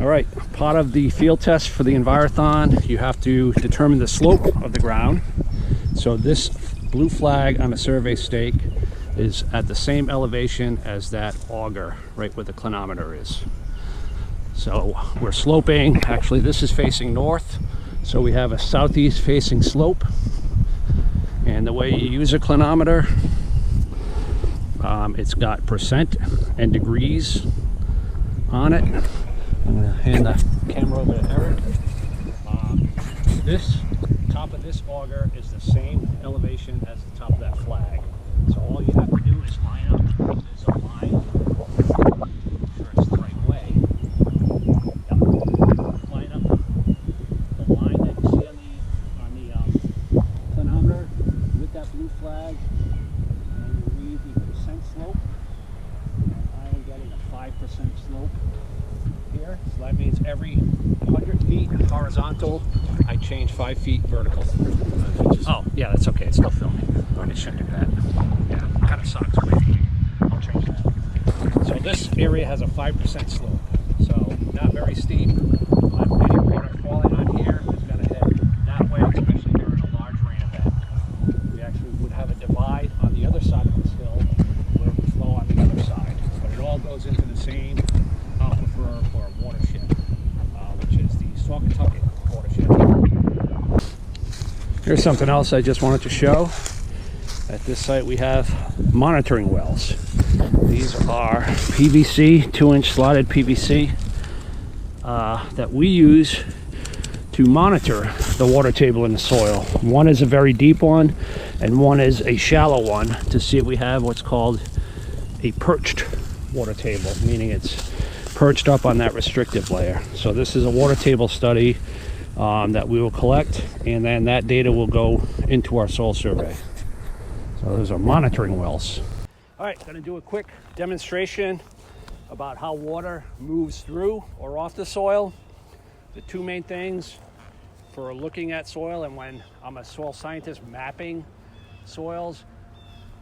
All right, part of the field test for the Envirothon, you have to determine the slope of the ground. So this blue flag on a survey stake is at the same elevation as that auger right where the clinometer is. So we're sloping, actually this is facing north, so we have a southeast facing slope. And the way you use a clinometer, it's got percent and degrees on it. I'm going to hand the camera over to Eric. This top of this auger is the same elevation as the top of that flag. So all you have to do is line up. There's a line. Make sure it's the right way. Yep. Line up the line that you see on the clinometer with that blue flag, and you read the percent slope. I am getting a 5% slope here, so that means every 100 feet horizontal, I change 5 feet vertical. Oh, yeah, that's okay. It's still filming. It shouldn't do that. Yeah, kind of sucks. I'll change that. So this area has a 5% slope, so not very steep. Any water falling on here is going to head that way, especially during a large rain event. We actually would have a divide on the other side of this hill where it would flow on the other side, but it all goes into the same aquifer or watershed, which is the Saugatucket watershed. Here's something else I just wanted to show. At this site we have monitoring wells. These are PVC, 2-inch slotted PVC that we use to monitor the water table in the soil. One is a very deep one and one is a shallow one to see if we have what's called a perched water table, meaning it's perched up on that restrictive layer. So this is a water table study that we will collect, and then that data will go into our soil survey. So those are monitoring wells. All right, going to do a quick demonstration about how water moves through or off the soil. The two main things for looking at soil, and when I'm a soil scientist mapping soils,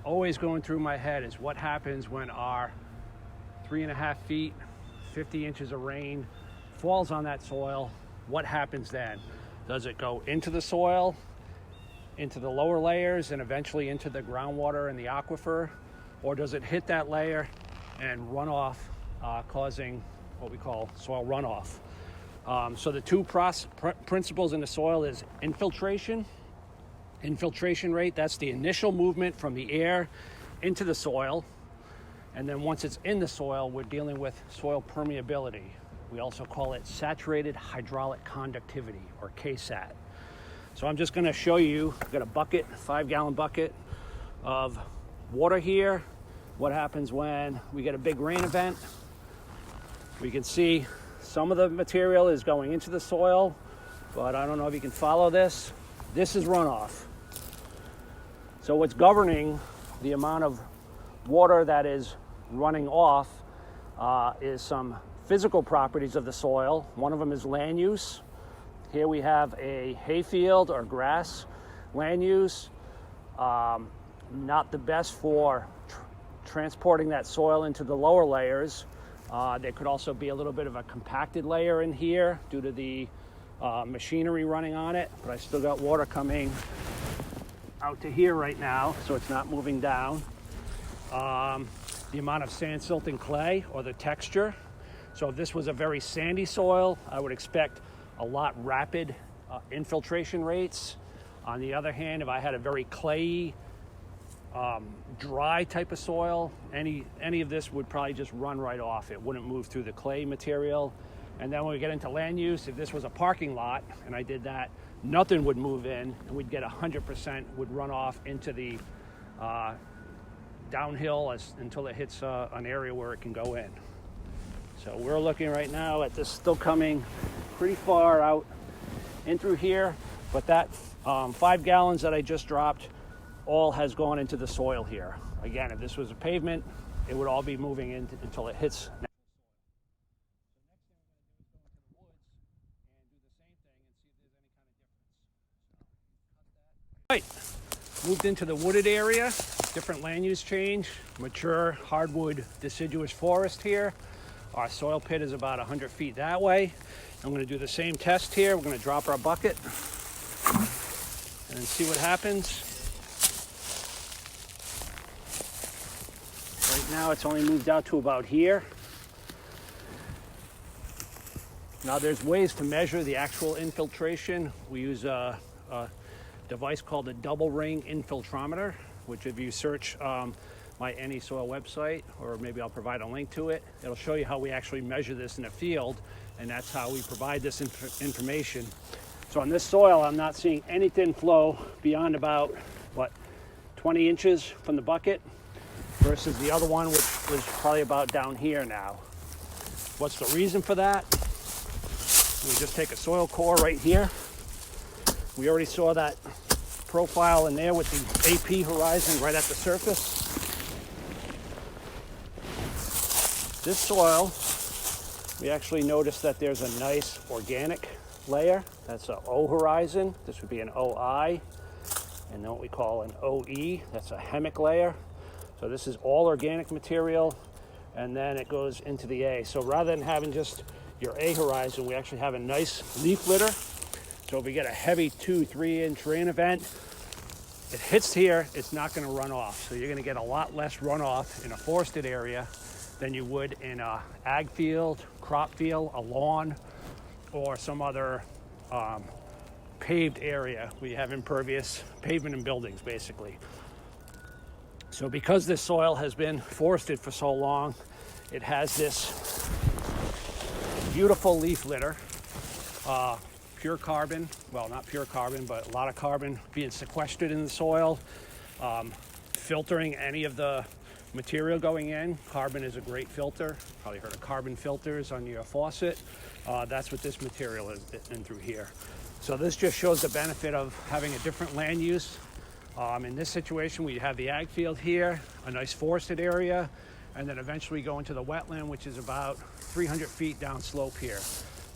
always going through my head is what happens when our 3.5 feet, 50 inches of rain falls on that soil. What happens then? Does it go into the soil, into the lower layers, and eventually into the groundwater and the aquifer? Or does it hit that layer and run off, causing what we call soil runoff? So the two principles in the soil is infiltration. Infiltration rate, that's the initial movement from the air into the soil. And then once it's in the soil, we're dealing with soil permeability. We also call it saturated hydraulic conductivity, or KSAT. So I'm just gonna show you, I've got a bucket, 5-gallon bucket of water here. What happens when we get a big rain event? We can see some of the material is going into the soil, but I don't know if you can follow this. This is runoff. So what's governing the amount of water that is running off is some physical properties of the soil. One of them is land use. Here we have a hayfield or grass land use. Not the best for transporting that soil into the lower layers. There could also be a little bit of a compacted layer in here due to the machinery running on it, but I still got water coming out to here right now, so it's not moving down. The amount of sand, silt, and clay, or the texture. So if this was a very sandy soil, I would expect a lot rapid infiltration rates. On the other hand, if I had a very clayey, dry type of soil, any of this would probably just run right off. It wouldn't move through the clay material. And then when we get into land use, if this was a parking lot and I did that, nothing would move in, and we'd get 100% would run off into the downhill until it hits an area where it can go in. So we're looking right now at this still coming pretty far out in through here, but that 5 gallons that I just dropped all has gone into the soil here. Again, if this was a pavement, it would all be moving in until it hits. Right, moved into the wooded area, different land use change, mature hardwood deciduous forest here. Our soil pit is about 100 feet that way. I'm going to do the same test here. We're going to drop our bucket and see what happens. Right now it's only moved out to about here. Now there's ways to measure the actual infiltration. We use a device called a double ring infiltrometer, which if you search my Any Soil website, or maybe I'll provide a link to it, it'll show you how we actually measure this in the field, and that's how we provide this information. So on this soil, I'm not seeing any thin flow beyond about, 20 inches from the bucket, versus the other one, which was probably about down here now. What's the reason for that? We just take a soil core right here. We already saw that profile in there with the AP horizon right at the surface. This soil, we actually noticed that there's a nice organic layer. That's an O horizon. This would be an OI. And then what we call an OE, that's a hemic layer. So this is all organic material, and then it goes into the A. So rather than having just your A horizon, we actually have a nice leaf litter. So if we get a heavy 2-3 inch rain event, it hits here, it's not going to run off. So you're going to get a lot less runoff in a forested area than you would in a ag field, crop field, a lawn, or some other paved area. We have impervious pavement and buildings, basically. So because this soil has been forested for so long, it has this beautiful leaf litter, pure carbon, well, not pure carbon, but a lot of carbon being sequestered in the soil, filtering any of the material going in. Carbon is a great filter. Probably heard of carbon filters on your faucet. That's what this material is in through here. So this just shows the benefit of having a different land use. In this situation, we have the ag field here, a nice forested area, and then eventually go into the wetland, which is about 300 feet down slope here.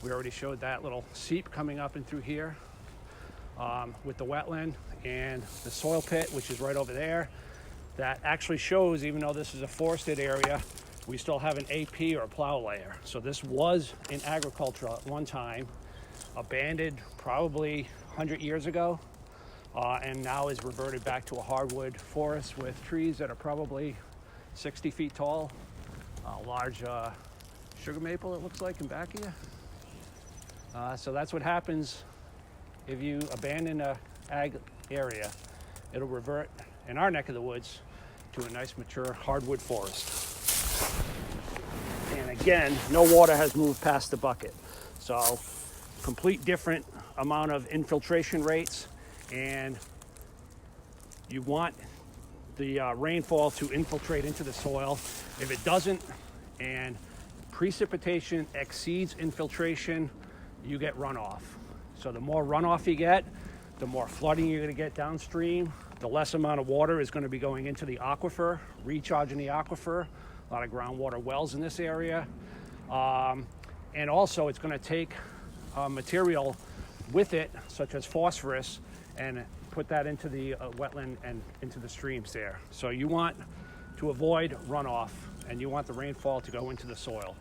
We already showed that little seep coming up and through here with the wetland, and the soil pit, which is right over there. That actually shows, even though this is a forested area, we still have an AP or a plow layer. So this was in agriculture at one time, abandoned probably 100 years ago, and now is reverted back to a hardwood forest with trees that are probably 60 feet tall. A large sugar maple, it looks like, in back of you. So that's what happens if you abandon a ag area. It'll revert, in our neck of the woods, to a nice mature hardwood forest. And again, no water has moved past the bucket. So complete different amount of infiltration rates, and you want the rainfall to infiltrate into the soil. If it doesn't and precipitation exceeds infiltration, you get runoff. So the more runoff you get, the more flooding you're going to get downstream, the less amount of water is going to be going into the aquifer, recharging the aquifer. A lot of groundwater wells in this area. And also it's going to take material with it, such as phosphorus, and put that into the wetland and into the streams there. So you want to avoid runoff, and you want the rainfall to go into the soil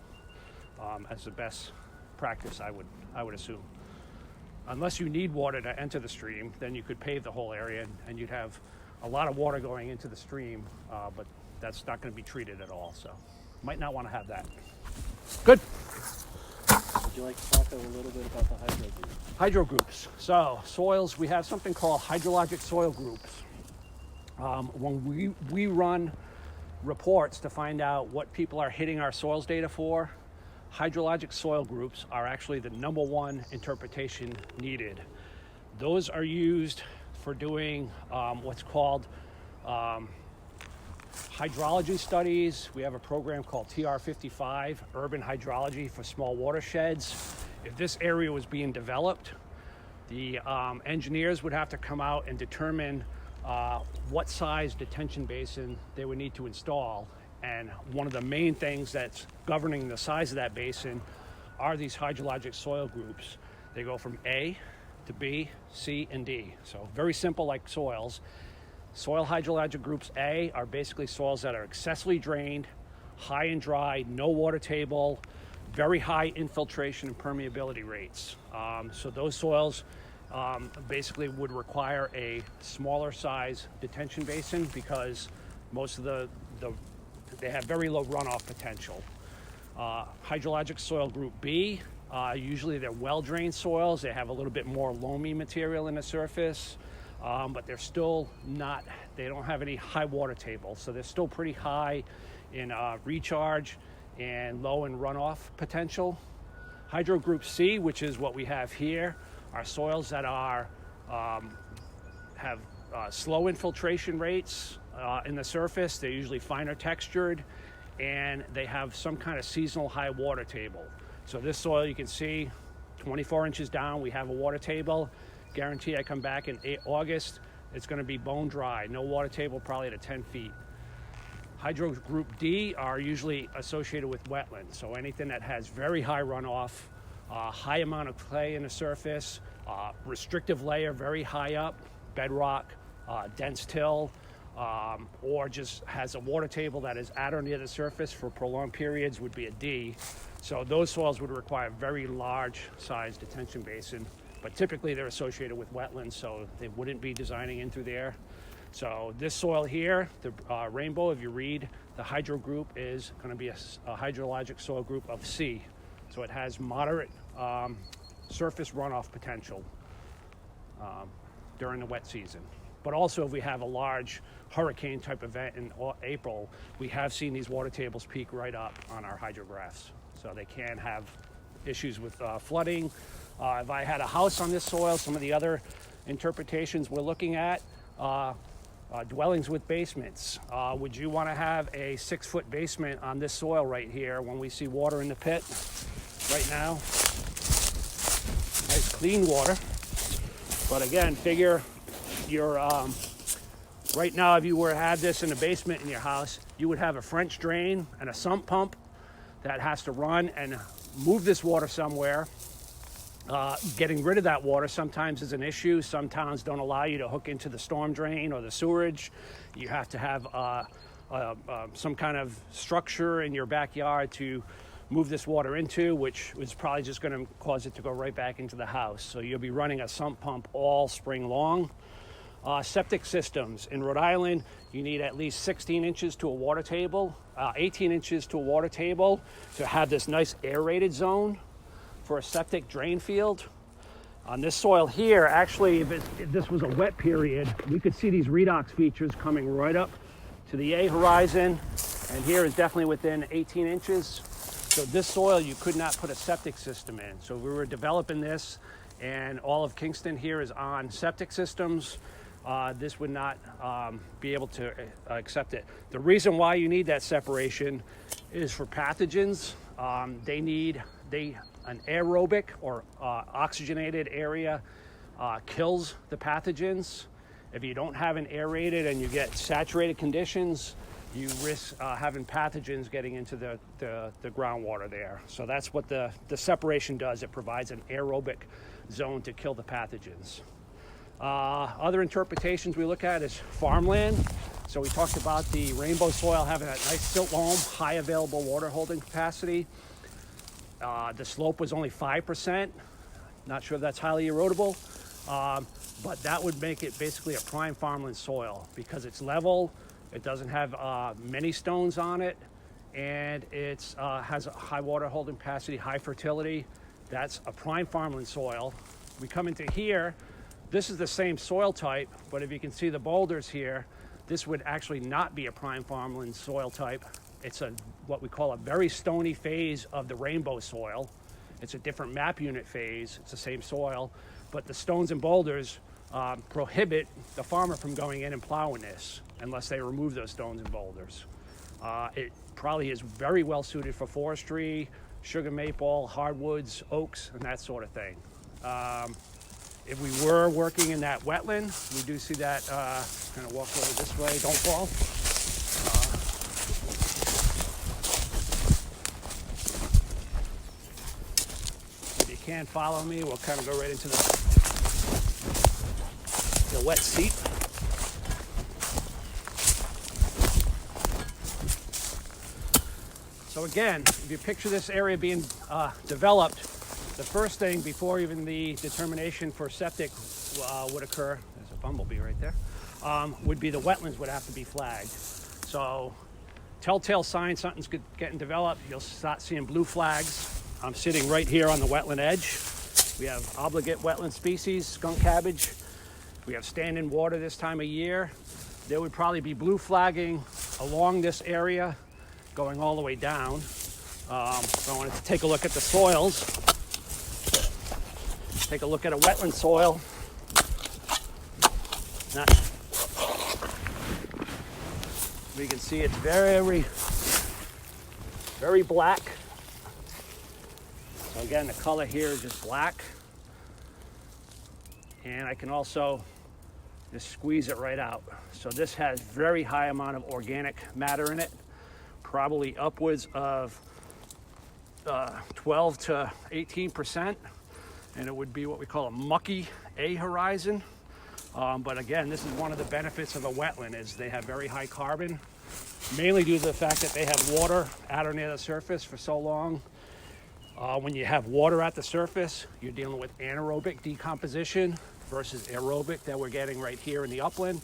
as the best practice, I would assume. Unless you need water to enter the stream, then you could pave the whole area and you'd have a lot of water going into the stream, but that's not going to be treated at all. So might not want to have that. Good. Would you like to talk a little bit about the hydro groups? Hydro groups. So soils, we have something called hydrologic soil groups. When we run reports to find out what people are hitting our soils data for, hydrologic soil groups are actually the #1 interpretation needed. Those are used for doing what's called hydrology studies. We have a program called TR55, Urban Hydrology for Small Watersheds. If this area was being developed, the engineers would have to come out and determine what size detention basin they would need to install. And one of the main things that's governing the size of that basin are these hydrologic soil groups. They go from A to B, C, and D. So very simple, like soils. Soil hydrologic groups A are basically soils that are excessively drained, high and dry, no water table, very high infiltration and permeability rates. So those soils basically would require a smaller size detention basin because most of they have very low runoff potential. Hydrologic soil group B, usually they're well-drained soils. They have a little bit more loamy material in the surface, but they're still not, they don't have any high water table. So they're still pretty high in recharge and low in runoff potential. Hydro group C, which is what we have here, are soils that are have slow infiltration rates in the surface. They're usually finer textured, and they have some kind of seasonal high water table. So this soil, you can see 24 inches down, we have a water table. Guarantee I come back in August, it's going to be bone dry. No water table, probably to 10 feet. Hydro group D are usually associated with wetlands. So anything that has very high runoff, high amount of clay in the surface, restrictive layer very high up, bedrock, dense till, or just has a water table that is at or near the surface for prolonged periods would be a D. So those soils would require a very large size detention basin, but typically they're associated with wetlands, so they wouldn't be designing in through there. So this soil here, the rainbow, if you read, the hydro group is going to be a hydrologic soil group of C. So it has moderate surface runoff potential during the wet season. But also if we have a large hurricane type event in April, we have seen these water tables peak right up on our hydrographs. So they can have issues with flooding. If I had a house on this soil, some of the other interpretations we're looking at, dwellings with basements. Would you want to have a 6-foot basement on this soil right here when we see water in the pit right now? Nice clean water. But again, figure your right now, if you were to have this in a basement in your house, you would have a French drain and a sump pump that has to run and move this water somewhere. Getting rid of that water sometimes is an issue. Some towns don't allow you to hook into the storm drain or the sewerage. You have to have some kind of structure in your backyard to move this water into, which is probably just going to cause it to go right back into the house. So you'll be running a sump pump all spring long. Septic systems. In Rhode Island, you need at least 16 inches to a water table, 18 inches to a water table to have this nice aerated zone for a septic drain field. On this soil here, actually, if this was a wet period, we could see these redox features coming right up to the A horizon, and here is definitely within 18 inches. So this soil, you could not put a septic system in. So we were developing this, and all of Kingston here is on septic systems. This would not be able to accept it. The reason why you need that separation is for pathogens. An aerobic or oxygenated area kills the pathogens. If you don't have an aerated and you get saturated conditions, you risk having pathogens getting into the groundwater there. So that's what the separation does. It provides an aerobic zone to kill the pathogens. Other interpretations we look at is farmland. So we talked about the rainbow soil having that nice silt loam, high available water holding capacity. The slope was only 5%. Not sure if that's highly erodible, but that would make it basically a prime farmland soil because it's level, it doesn't have many stones on it, and it has a high water holding capacity, high fertility. That's a prime farmland soil. We come into here, this is the same soil type, but if you can see the boulders here, this would actually not be a prime farmland soil type. It's what we call a very stony phase of the rainbow soil. It's a different map unit phase. It's the same soil, but the stones and boulders prohibit the farmer from going in and plowing this unless they remove those stones and boulders. It probably is very well suited for forestry, sugar maple, hardwoods, oaks, and that sort of thing. If we were working in that wetland, we do see that, kind of walk over this way, don't fall. If you can follow me, we'll kind of go right into the wet seep. So again, if you picture this area being developed, the first thing before even the determination for septic would occur, there's a bumblebee right there, would be the wetlands would have to be flagged. So telltale sign something's getting developed, you'll start seeing blue flags. I'm sitting right here on the wetland edge. We have obligate wetland species, skunk cabbage. We have standing water this time of year. There would probably be blue flagging along this area going all the way down. So I wanted to take a look at the soils. Take a look at a wetland soil. Now, we can see it's very, very black. So again, the color here is just black. And I can also just squeeze it right out. So this has very high amount of organic matter in it, probably upwards of 12 to 18%. And it would be what we call a mucky A horizon. But again, this is one of the benefits of a wetland is they have very high carbon, mainly due to the fact that they have water at or near the surface for so long. When you have water at the surface, you're dealing with anaerobic decomposition versus aerobic that we're getting right here in the upland,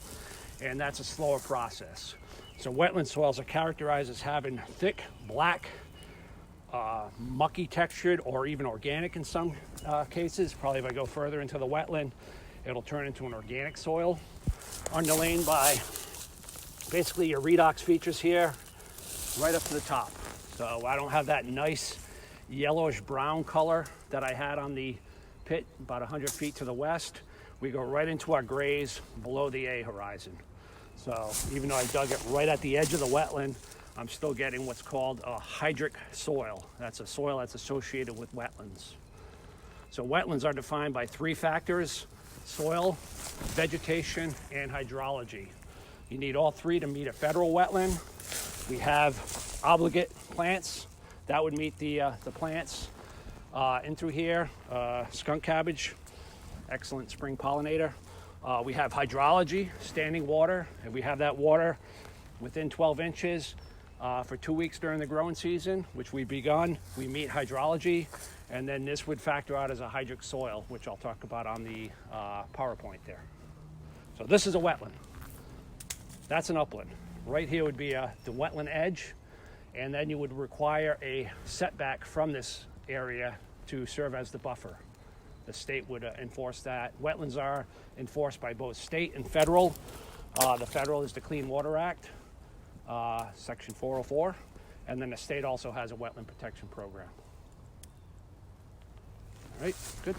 and that's a slower process. So wetland soils are characterized as having thick, black, mucky textured, or even organic in some cases. Probably if I go further into the wetland, it'll turn into an organic soil, underlain by basically your redox features here, right up to the top. So I don't have that nice yellowish brown color that I had on the pit about 100 feet to the west. We go right into our grays below the A horizon. So even though I dug it right at the edge of the wetland, I'm still getting what's called a hydric soil. That's a soil that's associated with wetlands. So wetlands are defined by three factors: soil, vegetation, and hydrology. You need all three to meet a federal wetland. We have obligate plants. That would meet the plants in through here. Skunk cabbage, excellent spring pollinator. We have hydrology, standing water, and we have that water within 12 inches for 2 weeks during the growing season, which we've begun. We meet hydrology, and then this would factor out as a hydric soil, which I'll talk about on the PowerPoint there. So this is a wetland. That's an upland. Right here would be the wetland edge, and then you would require a setback from this area to serve as the buffer. The state would enforce that. Wetlands are enforced by both state and federal. The federal is the Clean Water Act, Section 404, and then the state also has a wetland protection program. All right, good.